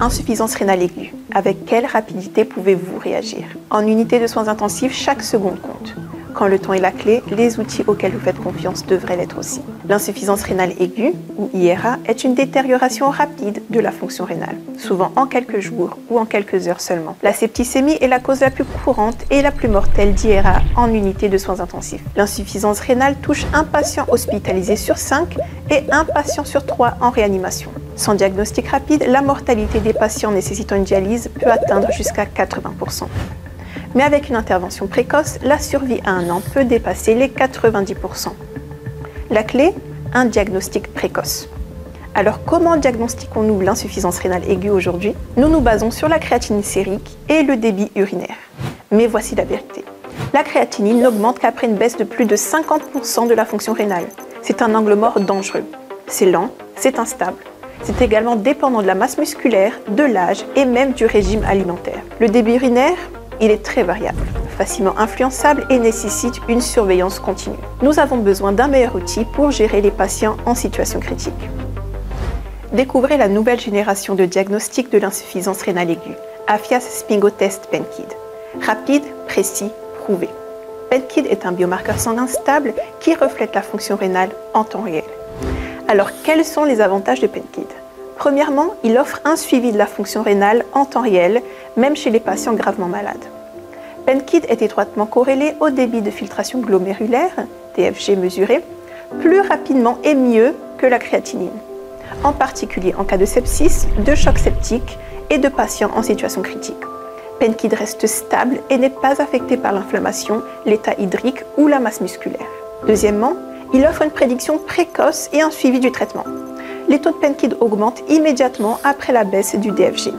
Insuffisance rénale aiguë. Avec quelle rapidité pouvez-vous réagir? En unité de soins intensifs, chaque seconde compte. Quand le temps est la clé, les outils auxquels vous faites confiance devraient l'être aussi. L'insuffisance rénale aiguë, ou IRA, est une détérioration rapide de la fonction rénale, souvent en quelques jours ou en quelques heures seulement. La septicémie est la cause la plus courante et la plus mortelle d'IRA en unité de soins intensifs. L'insuffisance rénale touche un patient hospitalisé sur 5 et un patient sur 3 en réanimation. Sans diagnostic rapide, la mortalité des patients nécessitant une dialyse peut atteindre jusqu'à 80%. Mais avec une intervention précoce, la survie à 1 an peut dépasser les 90%. La clé, un diagnostic précoce. Alors comment diagnostiquons-nous l'insuffisance rénale aiguë aujourd'hui? Nous nous basons sur la créatinine sérique et le débit urinaire. Mais voici la vérité. La créatinine n'augmente qu'après une baisse de plus de 50% de la fonction rénale. C'est un angle mort dangereux. C'est lent, c'est instable. C'est également dépendant de la masse musculaire, de l'âge et même du régime alimentaire. Le débit urinaire, il est très variable, facilement influençable et nécessite une surveillance continue. Nous avons besoin d'un meilleur outil pour gérer les patients en situation critique. Découvrez la nouvelle génération de diagnostic de l'insuffisance rénale aiguë, Afias SpingoTest PenKid. Rapide, précis, prouvé. PenKid est un biomarqueur sanguin stable qui reflète la fonction rénale en temps réel. Alors, quels sont les avantages de PenKid? Premièrement, il offre un suivi de la fonction rénale en temps réel, même chez les patients gravement malades. PenKid est étroitement corrélé au débit de filtration glomérulaire, DFG mesuré, plus rapidement et mieux que la créatinine, en particulier en cas de sepsis, de choc septique et de patients en situation critique. PenKid reste stable et n'est pas affecté par l'inflammation, l'état hydrique ou la masse musculaire. Deuxièmement, il offre une prédiction précoce et un suivi du traitement. Les taux de PenKid augmentent immédiatement après la baisse du DFG.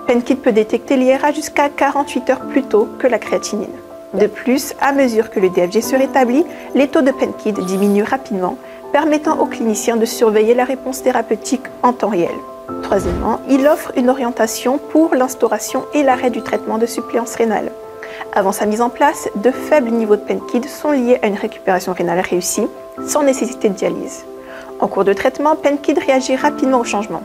PenKid peut détecter l'IRA jusqu'à 48 heures plus tôt que la créatinine. De plus, à mesure que le DFG se rétablit, les taux de PenKid diminuent rapidement, permettant aux cliniciens de surveiller la réponse thérapeutique en temps réel. Troisièmement, il offre une orientation pour l'instauration et l'arrêt du traitement de suppléance rénale. Avant sa mise en place, de faibles niveaux de PenKid sont liés à une récupération rénale réussie, sans nécessité de dialyse. En cours de traitement, PenKid réagit rapidement au changement.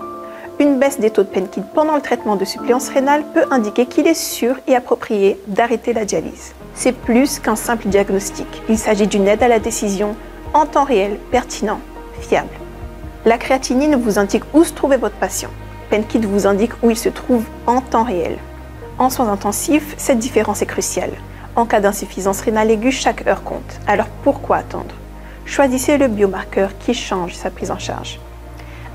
Une baisse des taux de PenKid pendant le traitement de suppléance rénale peut indiquer qu'il est sûr et approprié d'arrêter la dialyse. C'est plus qu'un simple diagnostic. Il s'agit d'une aide à la décision en temps réel, pertinent, fiable. La créatinine vous indique où se trouvait votre patient. PenKid vous indique où il se trouve en temps réel. En soins intensifs, cette différence est cruciale. En cas d'insuffisance rénale aiguë, chaque heure compte. Alors pourquoi attendre? Choisissez le biomarqueur qui change sa prise en charge.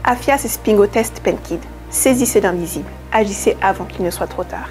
Afias SpingoTest PenKid. Saisissez l'invisible. Agissez avant qu'il ne soit trop tard.